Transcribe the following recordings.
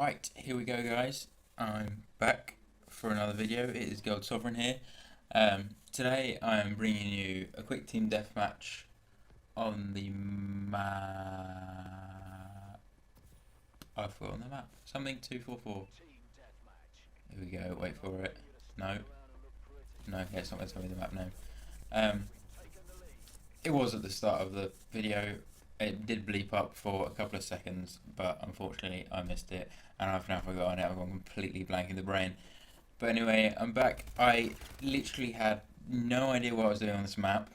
Right, here we go guys. I'm back for another video. It is Gold Sovereign here. Today I am bringing you a quick team deathmatch on the map. I've forgotten the map. Something 244. Here we go, wait for it. No. No, yeah, it's not going to tell me the map name. It was at the start of the video. It did bleep up for a couple of seconds, but unfortunately I missed it and I've now forgotten it. I've gone completely blank in the brain. But anyway, I'm back. I literally had no idea what I was doing on this map.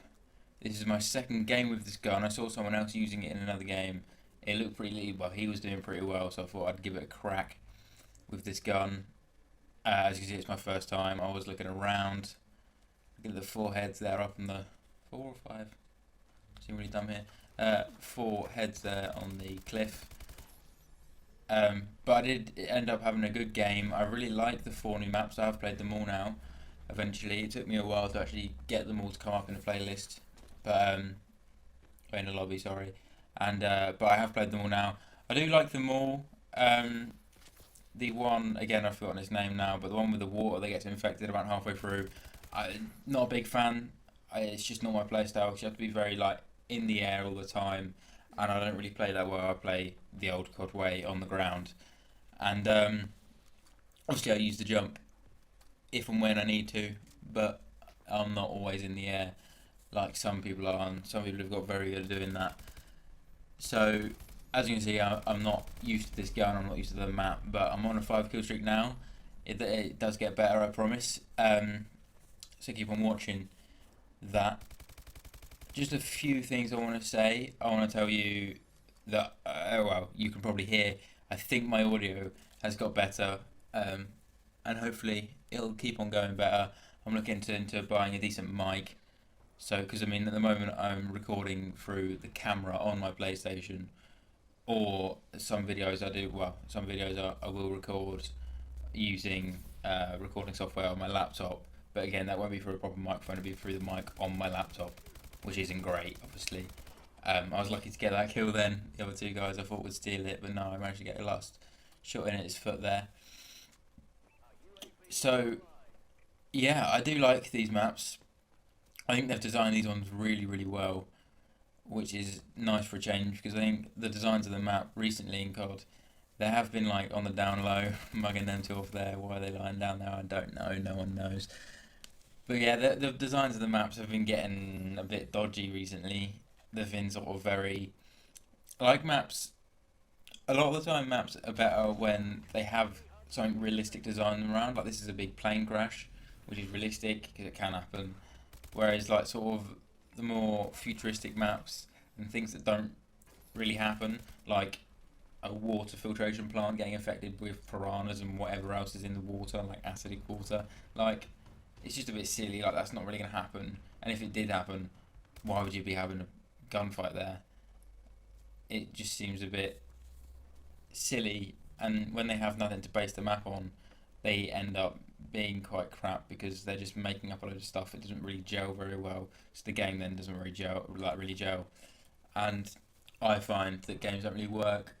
This is my second game with this gun. I saw someone else using it in another game. It looked pretty well. He was doing pretty well, so I thought I'd give it a crack with this gun. As you can see, it's my first time. I was looking around. Look at the four heads there up in the 4 or 5. Seem really dumb here. 4 heads there on the cliff. But I did end up having a good game. I really like the 4 new maps. I've played them all now. Eventually, it took me a while to actually get them all to come up in the playlist, but in the lobby, sorry. And but I have played them all now. I do like them all. The one again, I've forgotten his name now, but the one with the water that gets infected about halfway through. I'm not a big fan. It's just not my playstyle. You have to be very like in the air all the time, and I don't really play that well. I play the old COD way on the ground, and obviously I use the jump if and when I need to, but I'm not always in the air like some people are, and some people have got very good at doing that. So as you can see, I'm not used to this gun, I'm not used to the map, but I'm on a 5 kill streak now. It does get better, I promise. So keep on watching that. Just a few things I want to say. I want to tell you that, well, you can probably hear, I think my audio has got better, and hopefully it'll keep on going better. I'm looking into buying a decent mic. So, because I mean, at the moment I'm recording through the camera on my PlayStation, or some videos I do, well, some videos I will record using recording software on my laptop. But again, that won't be through a proper microphone, it'll be through the mic on my laptop, which isn't great, obviously. I was lucky to get that kill then. The other 2 guys I thought would steal it, but no, I managed to get a last shot in at his foot there. So, yeah, I do like these maps. I think they've designed these ones really, really well, which is nice for a change, because I think the designs of the map recently in COD, they have been like on the down low, mugging them 2 off there. Why are they lying down there? I don't know, no one knows. But yeah, the designs of the maps have been getting a bit dodgy recently. They've been sort of very, like maps, a lot of the time maps are better when they have something realistic design around. Like this is a big plane crash, which is realistic because it can happen. Whereas like sort of the more futuristic maps and things that don't really happen, like a water filtration plant getting affected with piranhas and whatever else is in the water, like acidic water, like it's just a bit silly. Like that's not really going to happen, and if it did happen, why would you be having a gunfight there? It just seems a bit silly, and when they have nothing to base the map on, they end up being quite crap because they're just making up a load of stuff. It doesn't really gel very well, so the game then doesn't really gel, and I find that games don't really work.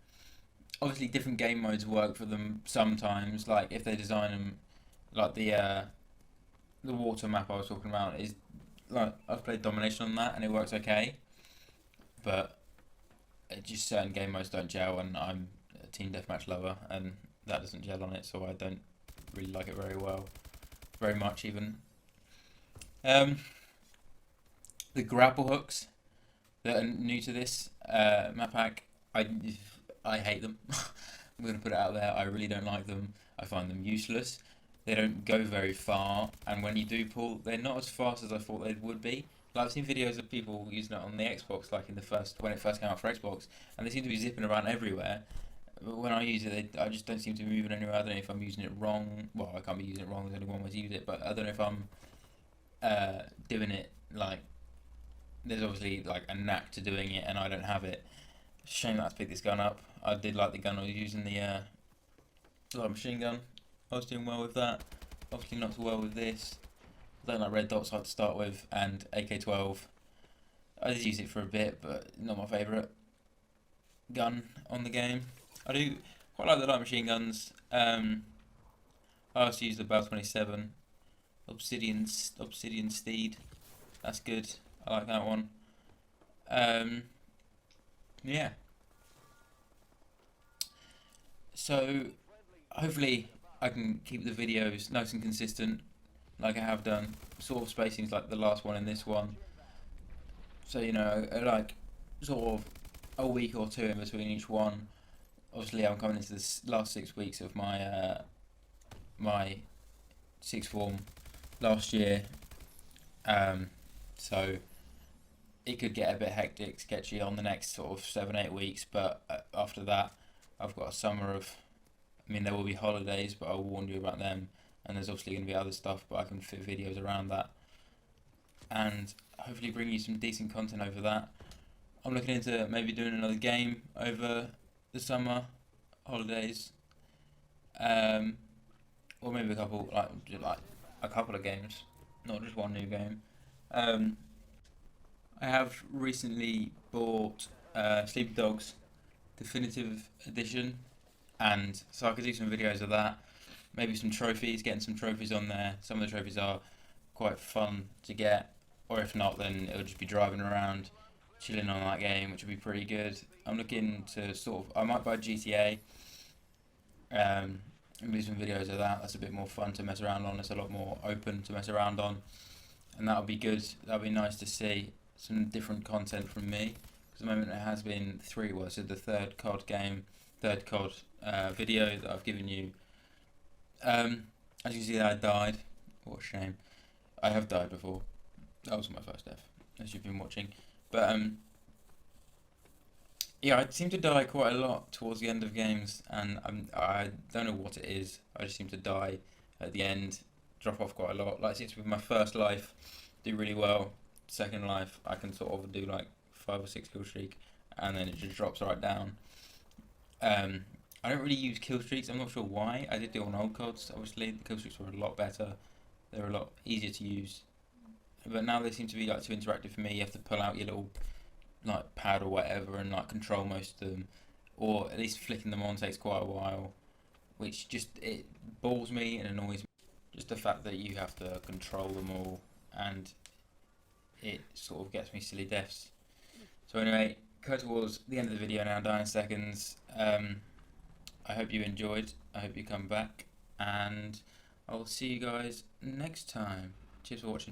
Obviously different game modes work for them sometimes, like if they design them, like the water map I was talking about is like I've played domination on that and it works okay, but just certain game modes don't gel, and I'm a team deathmatch lover and that doesn't gel on it, so I don't really like it very much even. The grapple hooks that are new to this map pack, I hate them. I'm going to put it out there. I really don't like them. I find them useless. They don't go very far, and when you do pull, they're not as fast as I thought they would be. Like, I've seen videos of people using it on the Xbox, like when it first came out for Xbox, and they seem to be zipping around everywhere. But when I use it, I just don't seem to be moving anywhere. I don't know if I'm using it wrong. Well, I can't be using it wrong. There's only one way to use it, but I don't know if I'm doing it like. There's obviously like a knack to doing it, and I don't have it. Shame that I picked this gun up. I did like the gun I was using, the light machine gun. I was doing well with that. Obviously not so well with this. I don't like red dots to start with, and AK-12. I did use it for a bit, but not my favourite gun on the game. I do quite like the light machine guns. I also use the Bell 27 Obsidian Steed. That's good. I like that one. Um, yeah. So hopefully I can keep the videos nice and consistent, like I have done. Sort of spacings like the last one and this one. So like sort of a week or two in between each one. Obviously, I'm coming into the last 6 weeks of my sixth form last year, so it could get a bit hectic, sketchy on the next sort of 7 8 weeks. But after that, I've got a summer of. I mean, there will be holidays, but I'll warn you about them. And there's obviously going to be other stuff, but I can fit videos around that, and hopefully bring you some decent content over that. I'm looking into maybe doing another game over the summer holidays, um, or maybe like a couple of games, not just one new game. Um, I have recently bought Sleepy Dogs Definitive Edition, and so I could do some videos of that. Maybe some trophies, getting some trophies on there. Some of the trophies are quite fun to get, or if not, then it'll just be driving around, chilling on that game, which would be pretty good. I'm looking to sort of, I might buy GTA, and do some videos of that. That's a bit more fun to mess around on. It's a lot more open to mess around on, and that'll be good. That'll be nice to see some different content from me. Because at the moment it has been three. Well, so the third COD game, third COD video that I've given you. As you can see, I died. What a shame. I have died before. That was my first death, as you've been watching. But yeah, I seem to die quite a lot towards the end of games, and I don't know what it is. I just seem to die at the end, drop off quite a lot. Like, since with my first life, do really well. Second life, I can sort of do like 5 or 6 kill streak, and then it just drops right down. I don't really use kill streaks. I'm not sure why. I did do it on old CODs. Obviously, the kill streaks were a lot better. They were a lot easier to use. But now they seem to be like too interactive for me. You have to pull out your little like pad or whatever and like control most of them, or at least flicking them on takes quite a while, which just it bores me and annoys me. Just the fact that you have to control them all, and it sort of gets me silly deaths. So anyway, cut towards the end of the video now, 9 seconds. I hope you enjoyed. I hope you come back, and I'll see you guys next time. Cheers for watching.